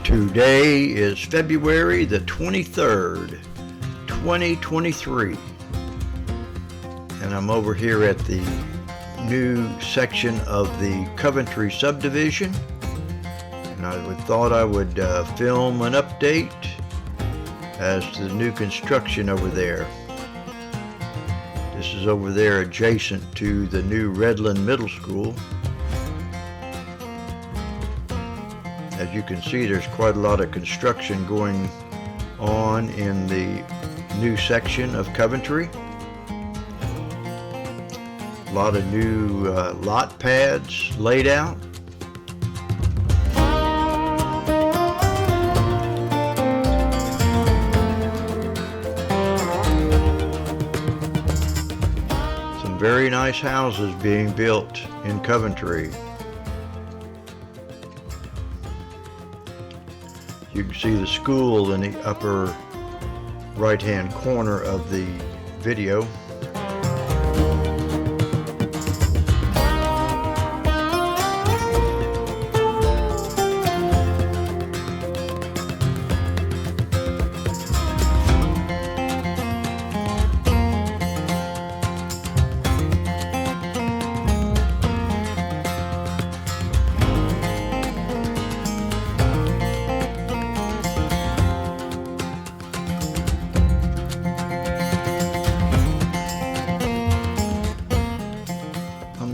Today is February the 23rd, 2023, and I'm over here at the new section of the Coventry subdivision, and I thought I would film an update as to the new construction over there. This is over there adjacent to the new Redland Middle School. As you can see, there's quite a lot of construction going on in the new section of Coventry. A lot of new lot pads laid out. Some very nice houses being built in Coventry. You can see the school in the upper right-hand corner of the video.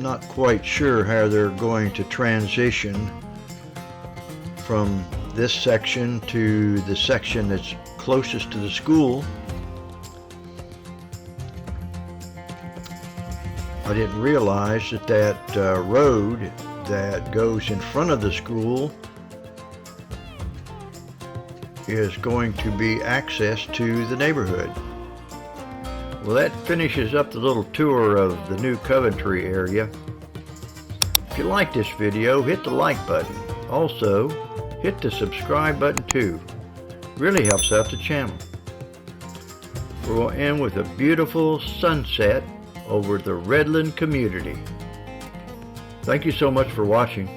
Not quite sure how they're going to transition from this section to the section that's closest to the school. I didn't realize that road that goes in front of the school is going to be access to the neighborhood. Well, that finishes up the little tour of the new Coventry area. If you like this video, hit the like button. Also, hit the subscribe button too. Really helps out the channel. We'll end with a beautiful sunset over the Redland community. Thank you so much for watching.